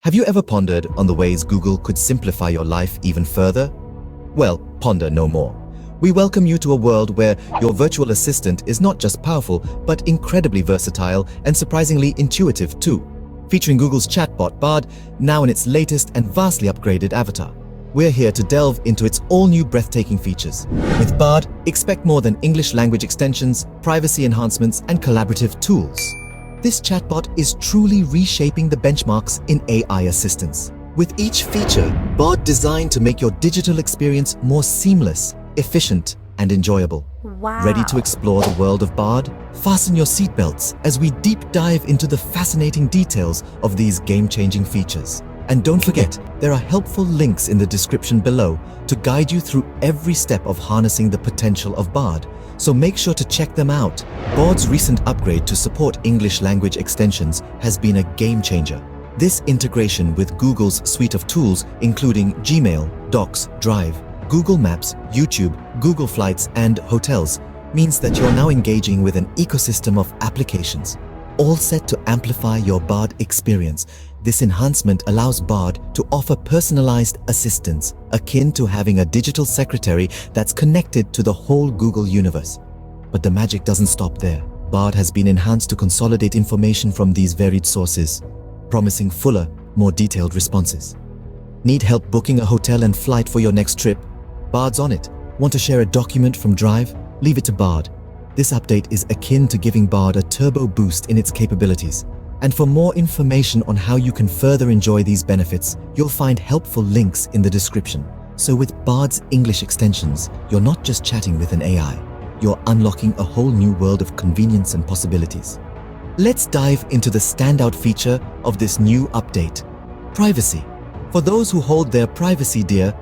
Have you ever pondered on the ways Google could simplify your life even further? Well, ponder no more. We welcome you to a world where your virtual assistant is not just powerful, but incredibly versatile and surprisingly intuitive too. Featuring Google's chatbot Bard, now in its latest and vastly upgraded avatar. We're here to delve into its all-new breathtaking features. With Bard, expect more than English language extensions, privacy enhancements, and collaborative tools. This chatbot is truly reshaping the benchmarks in AI assistance. With each feature, Bard designed to make your digital experience more seamless, efficient, and enjoyable. Wow. Ready to explore the world of Bard? Fasten your seatbelts as we deep dive into the fascinating details of these game-changing features. And don't forget, there are helpful links in the description below to guide you through every step of harnessing the potential of Bard. So make sure to check them out. Bard's recent upgrade to support English language extensions has been a game changer. This integration with Google's suite of tools, including Gmail, Docs, Drive, Google Maps, YouTube, Google Flights, and Hotels, means that you're now engaging with an ecosystem of applications, all set to amplify your Bard experience. This enhancement allows Bard to offer personalized assistance, akin to having a digital secretary that's connected to the whole Google universe. But the magic doesn't stop there. Bard has been enhanced to consolidate information from these varied sources, promising fuller, more detailed responses. Need help booking a hotel and flight for your next trip? Bard's on it. Want to share a document from Drive? Leave it to Bard. This update is akin to giving Bard a turbo boost in its capabilities. And for more information on how you can further enjoy these benefits, you'll find helpful links in the description. So with Bard's English extensions, you're not just chatting with an AI, you're unlocking a whole new world of convenience and possibilities. Let's dive into the standout feature of this new update: privacy. For those who hold their privacy dear,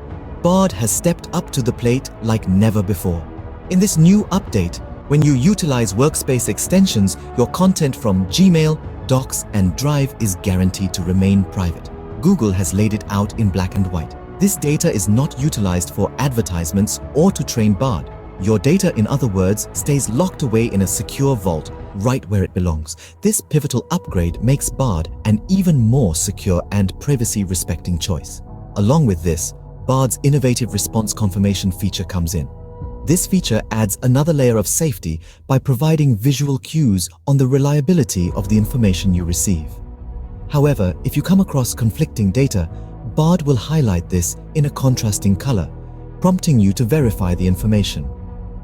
Bard has stepped up to the plate like never before. In this new update, when you utilize workspace extensions, your content from Gmail, Docs, and Drive is guaranteed to remain private. Google has laid it out in black and white. This data is not utilized for advertisements or to train Bard. Your data, in other words, stays locked away in a secure vault, right where it belongs. This pivotal upgrade makes Bard an even more secure and privacy-respecting choice. Along with this, Bard's innovative response confirmation feature comes in. This feature adds another layer of safety by providing visual cues on the reliability of the information you receive. However, if you come across conflicting data, Bard will highlight this in a contrasting color, prompting you to verify the information.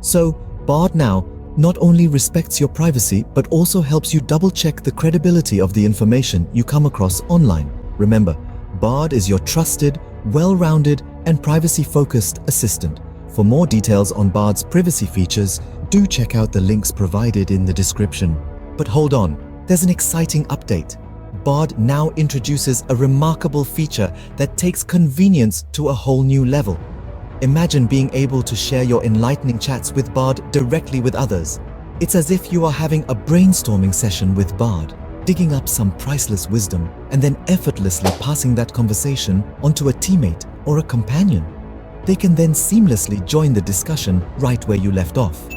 So, Bard now not only respects your privacy, but also helps you double-check the credibility of the information you come across online. Remember, Bard is your trusted, well-rounded, and privacy-focused assistant. For more details on Bard's privacy features, do check out the links provided in the description. But hold on, there's an exciting update. Bard now introduces a remarkable feature that takes convenience to a whole new level. Imagine being able to share your enlightening chats with Bard directly with others. It's as if you are having a brainstorming session with Bard, digging up some priceless wisdom and then effortlessly passing that conversation onto a teammate or a companion. They can then seamlessly join the discussion right where you left off.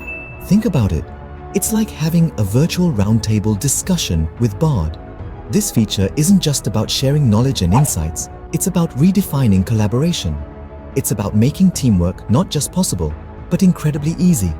Think about it. It's like having a virtual roundtable discussion with Bard. This feature isn't just about sharing knowledge and insights, it's about redefining collaboration. It's about making teamwork not just possible, but incredibly easy.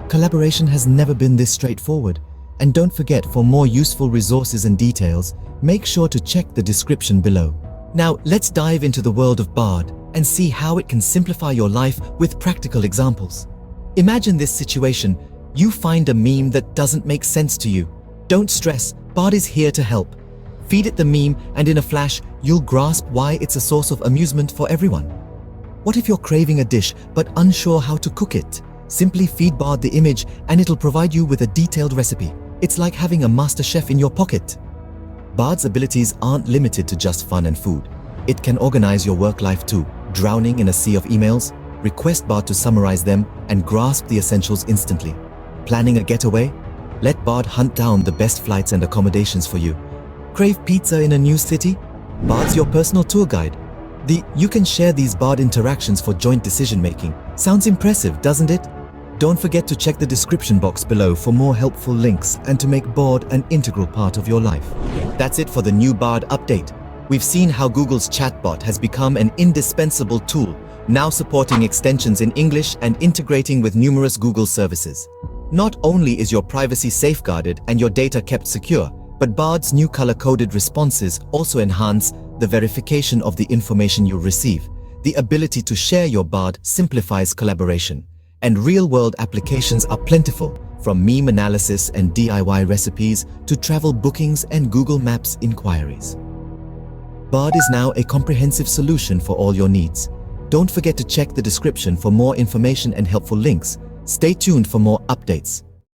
Collaboration has never been this straightforward. And don't forget, for more useful resources and details, make sure to check the description below. Now, let's dive into the world of Bard and see how it can simplify your life with practical examples. Imagine this situation. You find a meme that doesn't make sense to you. Don't stress, Bard is here to help. Feed it the meme and in a flash, you'll grasp why it's a source of amusement for everyone. What if you're craving a dish but unsure how to cook it? Simply feed Bard the image and it'll provide you with a detailed recipe. It's like having a master chef in your pocket. Bard's abilities aren't limited to just fun and food. It can organize your work life too. Drowning in a sea of emails? Request Bard to summarize them and grasp the essentials instantly. Planning a getaway? Let Bard hunt down the best flights and accommodations for you. Crave pizza in a new city? Bard's your personal tour guide. You can share these Bard interactions for joint decision-making. Sounds impressive, doesn't it? Don't forget to check the description box below for more helpful links and to make Bard an integral part of your life. That's it for the new Bard update. We've seen how Google's chatbot has become an indispensable tool, now supporting extensions in English and integrating with numerous Google services. Not only is your privacy safeguarded and your data kept secure, but Bard's new color-coded responses also enhance the verification of the information you receive. The ability to share your Bard simplifies collaboration, and real-world applications are plentiful, from meme analysis and DIY recipes to travel bookings and Google Maps inquiries. Bard is now a comprehensive solution for all your needs. Don't forget to check the description for more information and helpful links. Stay tuned for more updates.